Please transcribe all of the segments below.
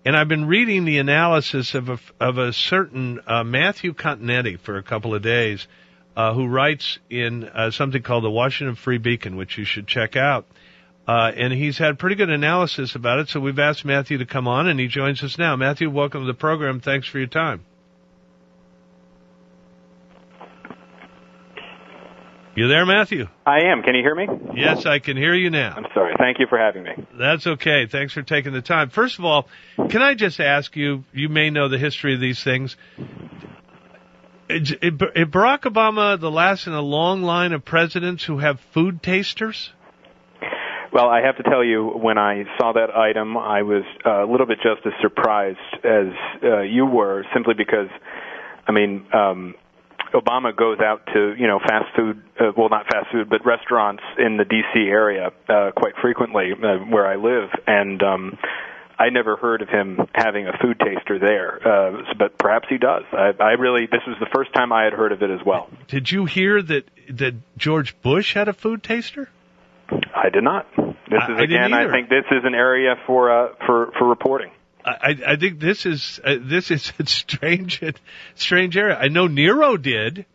And I've been reading the analysis of a certain Matthew Continetti for a couple of days, who writes in something called the Washington Free Beacon, which you should check out. And he's had pretty good analysis about it, so we've asked Matthew to come on, and he joins us now. Matthew, welcome to the program. Thanks for your time. You there, Matthew? I am. Can you hear me? Yes, I can hear you now. I'm sorry. Thank you for having me. That's okay. Thanks for taking the time. First of all, can I just ask you, you may know the history of these things. Is Barack Obama the last in a long line of presidents who have food tasters? Well, I have to tell you, when I saw that item, I was a little bit just as surprised as you were, simply because, Obama goes out to, fast food, not fast food, but restaurants in the D.C. area quite frequently, where I live, and I never heard of him having a food taster there, but perhaps he does. This was the first time I had heard of it as well. Did you hear that George Bush had a food taster? I did not. I think this is an area for reporting. I think this is a strange area. I know Nero did,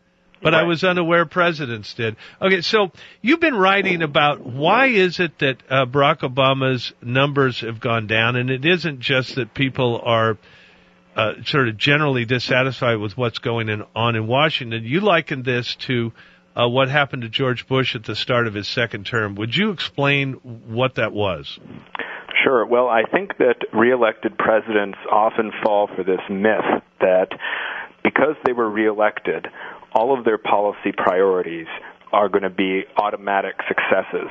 but right. I was unaware presidents did. Okay, so you've been writing about why is it that Barack Obama's numbers have gone down, and it isn't just that people are sort of generally dissatisfied with what's going on in Washington. You likened this to what happened to George Bush at the start of his second term. Would you explain what that was? Sure. Well, I think that reelected presidents often fall for this myth that because they were reelected, all of their policy priorities are going to be automatic successes.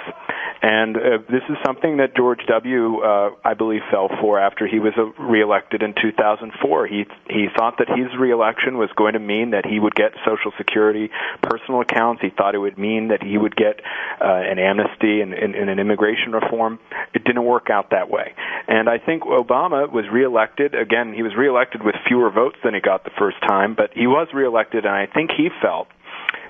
And this is something that George W., I believe, fell for after he was reelected in 2004. He thought that his reelection was going to mean that he would get Social Security personal accounts. He thought it would mean that he would get an amnesty and an immigration reform. It didn't work out that way. And I think Obama was reelected. Again, he was reelected with fewer votes than he got the first time, but he was reelected, and I think he felt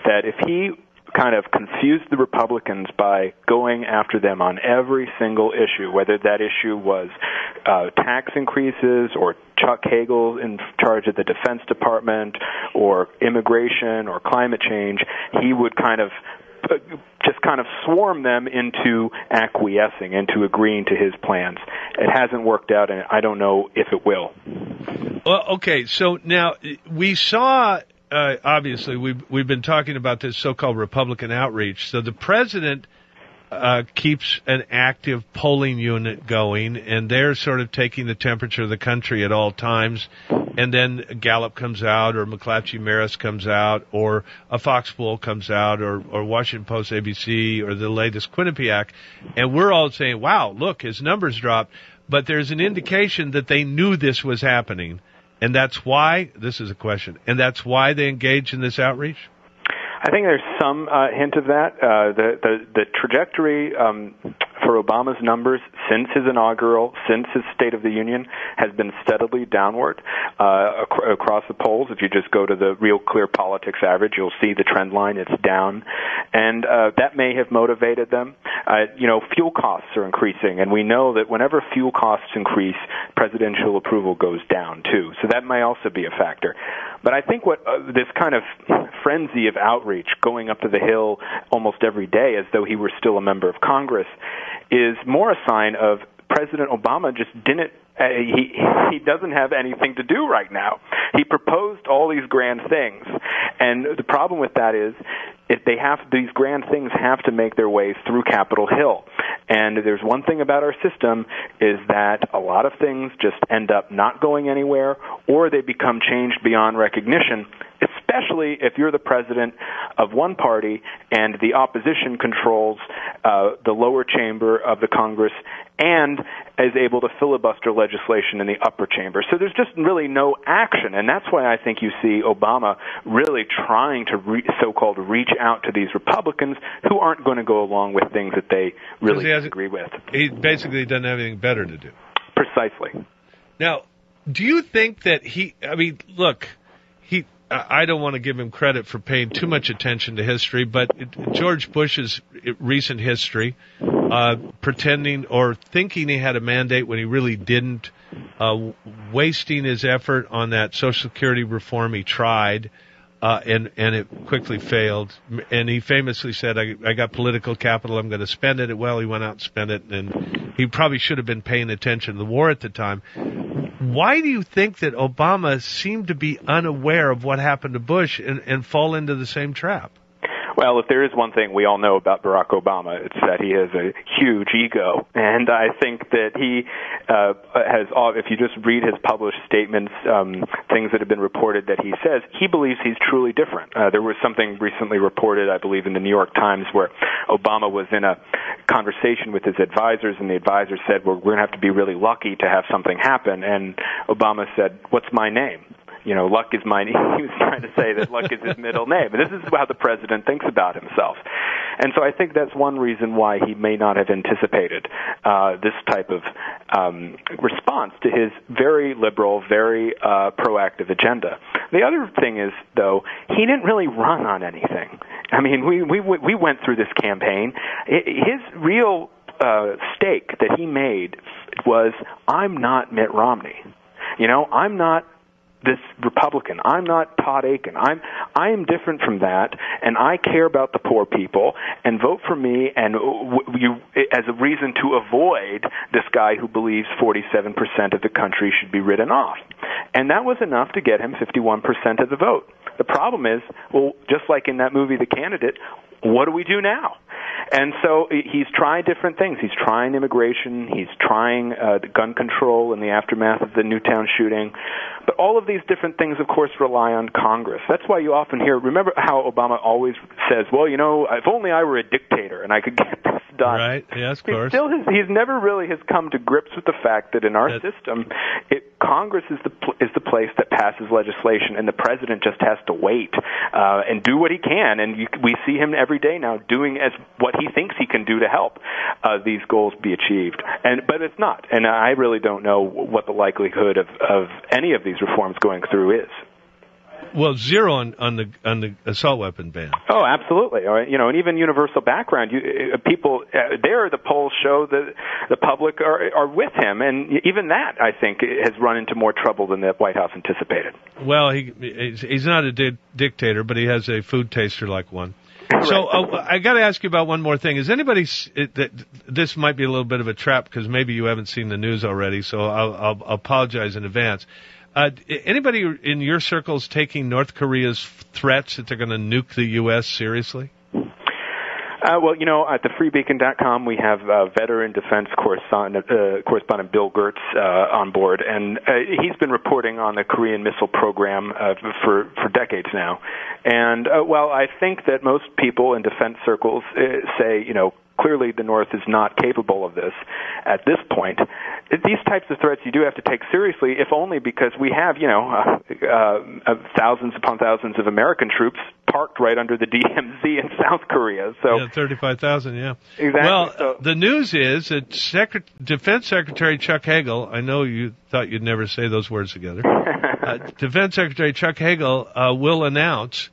that if he kind of confused the Republicans by going after them on every single issue, whether that issue was tax increases or Chuck Hagel in charge of the Defense Department or immigration or climate change, he would kind of swarm them into acquiescing, into agreeing to his plans. It hasn't worked out, and I don't know if it will. Well, okay, so now we saw... obviously, we've been talking about this so-called Republican outreach. So the president keeps an active polling unit going, and they're sort of taking the temperature of the country at all times. And then Gallup comes out, or McClatchy Maris comes out, or a Fox poll comes out, or Washington Post ABC, or the latest Quinnipiac. And we're all saying, wow, look, his numbers dropped. But there's an indication that they knew this was happening. And that's why, this is a question, and that's why they engage in this outreach? I think there's some hint of that. The trajectory for Obama's numbers since his inaugural, since his State of the Union, has been steadily downward across the polls. If you just go to the Real Clear Politics average, you'll see the trend line. It's down. And that may have motivated them. Fuel costs are increasing, and we know that whenever fuel costs increase, presidential approval goes down, too. So that may also be a factor. But I think what this kind of frenzy of outreach, going up to the Hill almost every day as though he were still a member of Congress, is more a sign of President Obama just didn't he doesn't have anything to do right now. He proposed all these grand things, and the problem with that is these grand things have to make their way through Capitol Hill. And there's one thing about our system is that a lot of things just end up not going anywhere, or they become changed beyond recognition, especially if you're the president of one party and the opposition controls the lower chamber of the Congress and is able to filibuster legislation in the upper chamber. So there's just really no action, and that's why I think you see Obama really trying to so-called reach out to these Republicans who aren't going to go along with things that they really disagree with. He basically doesn't have anything better to do. Precisely. Now, do you think that I don't want to give him credit for paying too much attention to history, but George Bush's recent history, pretending or thinking he had a mandate when he really didn't, wasting his effort on that Social Security reform he tried, and it quickly failed. And he famously said, I got political capital, I'm going to spend it. Well, he went out and spent it, and he probably should have been paying attention to the war at the time. Why do you think that Obama seemed to be unaware of what happened to Bush and fall into the same trap? Well, if there is one thing we all know about Barack Obama, it's that he has a huge ego. And I think that he has, if you just read his published statements, things that have been reported that he says, he believes he's truly different. There was something recently reported, I believe, in the New York Times where Obama was in a conversation with his advisors, and the advisors said, well, we're going to have to be really lucky to have something happen. And Obama said, what's my name? You know, Luck is my name. He was trying to say that Luck is his middle name. And this is how the president thinks about himself. And so I think that's one reason why he may not have anticipated this type of response to his very liberal, very proactive agenda. The other thing is, though, he didn't really run on anything. I mean, we went through this campaign. His real stake that he made was, I'm not Mitt Romney. You know, I'm not this Republican. I'm not Todd Aiken. I am different from that, and I care about the poor people, and vote for me and you as a reason to avoid this guy who believes 47% of the country should be written off. And that was enough to get him 51% of the vote. The problem is, well, just like in that movie, The Candidate, what do we do now? And so he's trying different things. He's trying immigration. He's trying the gun control in the aftermath of the Newtown shooting. But all of these different things, of course, rely on Congress. That's why you often hear, remember how Obama always says, well, you know, if only I were a dictator and I could get this done. Right, yes, of course. He's never really has come to grips with the fact that in our system, Congress is the place that passes legislation, and the president just has to wait and do what he can. And we see him every day now doing as what he thinks he can do to help these goals be achieved. But it's not. And I really don't know what the likelihood of any of these reforms going through is. Well, zero on the assault weapon ban. Oh, absolutely. You know, and even universal background. People there, the polls show that the public are with him, and even that, I think, has run into more trouble than the White House anticipated. Well, he's not a dictator, but he has a food taster like one. Right. So I got to ask you about one more thing. Is anybody this might be a little bit of a trap because maybe you haven't seen the news already, so I'll apologize in advance. Anybody in your circles taking North Korea's threats that they're going to nuke the U.S. seriously? Well, you know, at thefreebeacon.com, we have veteran defense correspondent Bill Gertz on board, and he's been reporting on the Korean missile program for decades now. And while I think that most people in defense circles say, you know, clearly the North is not capable of this at this point, these types of threats you do have to take seriously, if only because we have, you know, thousands upon thousands of American troops parked right under the DMZ in South Korea. So yeah, 35,000, yeah. Exactly. Well, the news is that Defense Secretary Chuck Hagel, I know you thought you'd never say those words together, Defense Secretary Chuck Hagel will announce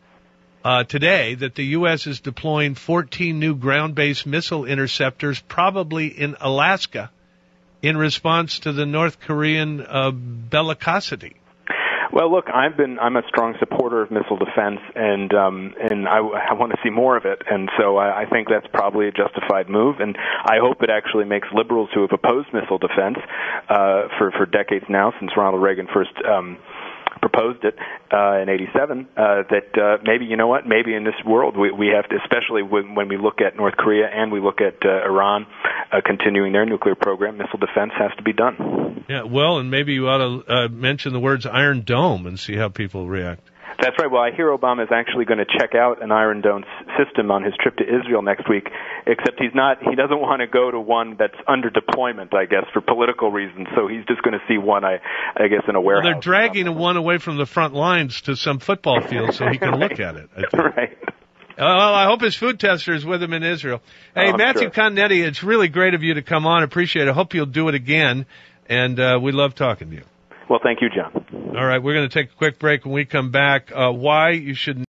today that the U.S. is deploying 14 new ground-based missile interceptors, probably in Alaska, in response to the North Korean bellicosity. Well, look, I'm a strong supporter of missile defense, and I want to see more of it, and so I think that's probably a justified move, and I hope it actually makes liberals who have opposed missile defense for decades now, since Ronald Reagan first proposed it in '87, that maybe, you know what, maybe in this world we have to, especially when we look at North Korea and we look at Iran continuing their nuclear program, missile defense has to be done. Yeah, well, and maybe you ought to mention the words Iron Dome and see how people react. That's right. Well, I hear Obama is actually going to check out an Iron Dome system on his trip to Israel next week, except he doesn't want to go to one that's under deployment, I guess, for political reasons. So he's just going to see one, I guess, in a warehouse. Well, they're dragging one away from the front lines to some football field so he can right. look at it. Right. Well, I hope his food tester is with him in Israel. Hey, Matthew sure. Continetti, it's really great of you to come on. Appreciate it. I hope you'll do it again, and we love talking to you. Well, thank you, John. All right, we're going to take a quick break. When we come back, why you should